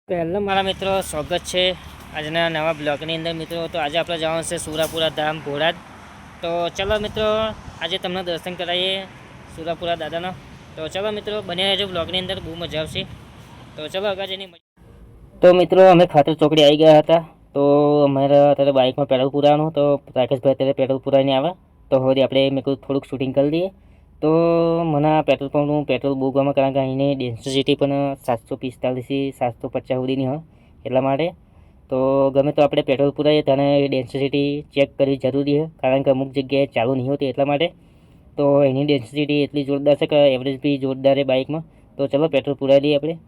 તો હેલો મારા મિત્રો, સ્વાગત છે આજના નવા બ્લોગની અંદર. મિત્રો તો આજે આપણે જવાનું છે સુરાપુરા ધામ ભોળાજ. તો ચલો મિત્રો, આજે તમને દર્શન કરાવીએ સુરાપુરા દાદાનો. તો ચલો મિત્રો, બન્યા રહેજો બ્લોગની અંદર, બહુ મજા આવશે. તો ચલો આગળ જઈને. તો મિત્રો અમે ખાતર ચોકડી આવી ગયા હતા. તો અમારા અત્યારે બાઇકમાં પેટ્રોલ પુરાવાનું, તો રાકેશભાઈ અત્યારે પેટ્રોલ પુરાવીને આવે. તો હવે આપણે મેં કહ્યું થોડુંક શૂટિંગ કરી દઈએ. તો મને આ પેટ્રોલ પંપનું પેટ્રોલ બહુ ગમે, કારણ કે અહીંની ડેન્સિટી પણ 745થી 750 સુધીની હોય, એટલા માટે. તો ગમે તો આપણે પેટ્રોલ પુરાવીએ ત્યારે ડેન્સિટી ચેક કરવી જરૂરી છે, કારણ કે અમુક જગ્યાએ ચાલુ નહીં હોતી, એટલા માટે. તો એની ડેન્સિટી એટલી જોરદાર છે કે એવરેજ બી જોરદાર છે બાઇકમાં. તો ચલો પેટ્રોલ પુરાવી લઈએ આપણે.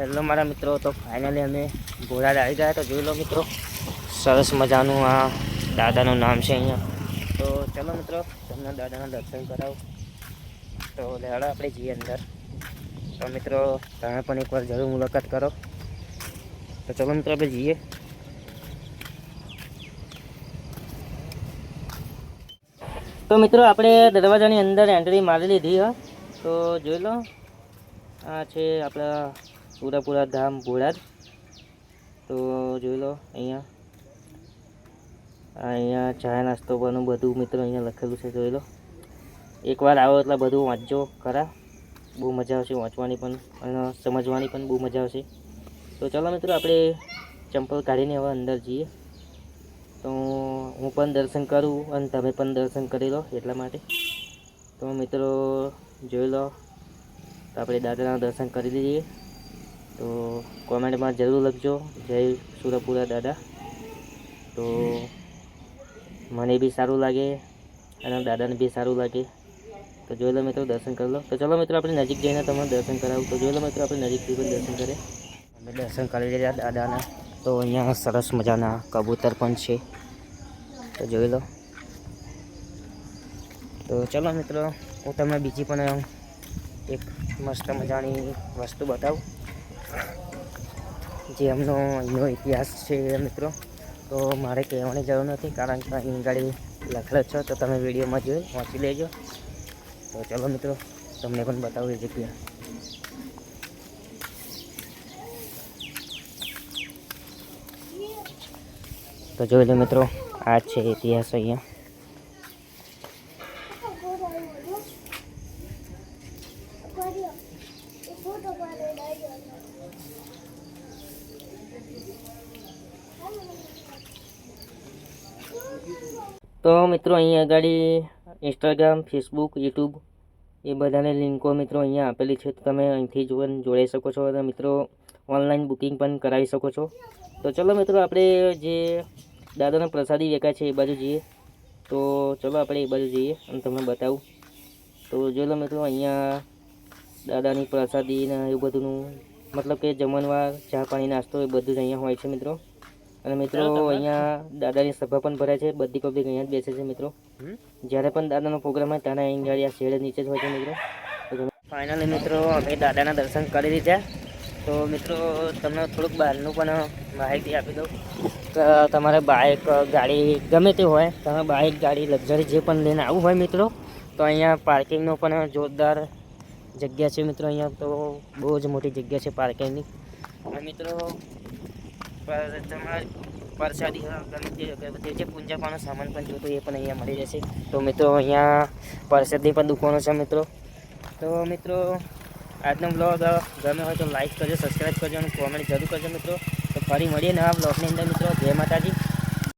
હેલો મારા મિત્રો, તો ફાઇનલી અમે ભોળાજ આવી ગયા. તો જોઈ લો મિત્રો, સરસ મજાનું આ દાદાનું નામ છે અહીંયા. તો ચલો મિત્રો, તમને દાદાના દર્શન કરાવો. તો લેવાડો આપણે જઈએ અંદર. તો મિત્રો, તમે પણ એકવાર જરૂર મુલાકાત કરો. તો ચલો મિત્રો, આપણે જઈએ. તો મિત્રો આપણે દરવાજાની અંદર એન્ટ્રી મારી લીધી હ. તો જોઈ લો, આ છે આપણા સુરાપુરા ધામ બોટાદ. તો જોઈ લો અહીંયા ચા નાસ્તો પણ બધું મિત્રો અહીંયા લખેલું છે, જોઈ લો. એકવાર આવો એટલે બધું વાંચજો ખરા, બહુ મજા આવશે વાંચવાની પણ અને સમજવાની પણ બહુ મજા આવશે. તો ચાલો મિત્રો આપણે ચંપલ કાઢીને હવે અંદર જઈએ. તો હું પણ દર્શન કરું અને તમે પણ દર્શન કરી લો એટલા માટે. તો મિત્રો જોઈ લો, તો આપણે દાદાના દર્શન કરી દઈએ. તો કોમેન્ટમાં જરૂર લખજો જય સુરાપુરા દાદા. તો મને બી સારું લાગે અને દાદાને બી સારું લાગે. તો જોઈ લો મિત્રો, દર્શન કરી લો. તો ચલો મિત્રો આપણે નજીક જઈને તમને દર્શન કરાવું. તો જોઈ લો મિત્રો, આપણે નજીકથી પણ દર્શન કરીએ. અમે દર્શન કરી રહ્યા દાદાના. તો અહીંયા સરસ મજાના કબૂતર પણ છે, તો જોઈ લો. તો ચલો મિત્રો, હું તમને બીજી પણ એક મસ્ત મજાની વસ્તુ બતાવું, જે એમનો અહીંનો ઇતિહાસ છે મિત્રો. તો મારે કહેવાની જરૂર નથી, કારણ કે અહીં ગાડી લખેલો છો, તો તમે વિડીયોમાં જોઈ વાંચી લેજો. તો ચલો મિત્રો, તમને પણ બતાવું એ જગ્યા. તો જોઈ લો મિત્રો, આ છે ઇતિહાસ અહીંયા. તો મિત્રો અહીં આગળ ઇન્સ્ટાગ્રામ, ફેસબુક, યુટ્યુબ એ બધાની લિંકો મિત્રો અહીંયા આપેલી છે, તો તમે અહીંથી જોડાઈ શકો છો અને મિત્રો ઓનલાઈન બુકિંગ પણ કરાવી શકો છો. તો ચલો મિત્રો, આપણે જે દાદાનો પ્રસાદી વેચાય છે એ બાજુ જઈએ. તો ચલો આપણે એ બાજુ જઈએ અને તમને બતાવું. તો જોઈ લો મિત્રો, અહીંયા દાદાની પ્રસાદી ને એવું બધુંનું, મતલબ કે જમણવાર, ચા પાણી, નાસ્તો એ બધું જ અહીંયા હોય છે મિત્રો. અને મિત્રો અહીંયા દાદાની સભા પણ ભરાય છે, બધી પબ્લિક અહીંયા જ બેસે છે મિત્રો. જ્યારે પણ દાદાનો પ્રોગ્રામ હોય ત્યારે અહીં ગાડી આ શેડ નીચે જ હોય છે મિત્રો. ફાઇનલી મિત્રો અમે દાદાના દર્શન કરી લીધા. તો મિત્રો તમને થોડુંક બહારનું પણ માહિતી આપી દઉં કે તમારે બાઇક, ગાડી ગમે તે હોય, તમે બાઇક, ગાડી, લક્ઝરી જે પણ લઈને આવવું હોય મિત્રો, તો અહીંયા પાર્કિંગનો પણ જોરદાર જગ્યા છે મિત્રો. અહીંયા તો બહુ જ મોટી જગ્યા છે પાર્કિંગની. અને મિત્રો તમારે પ્રસાદી ગમે તે પૂંજાપાનો સામાન પણ જોતો એ પણ અહીંયા મળી જશે. તો મિત્રો અહીંયા પ્રસાદની પણ દુકાનો છે મિત્રો. તો મિત્રો આજનો બ્લોગ ગમે હોય તો લાઈક કરજો, સબસ્ક્રાઈબ કરજો અને કોમેન્ટ જરૂર કરજો મિત્રો. તો ફરી મળીએ નવા બ્લોગની અંદર મિત્રો. જય માતાજી.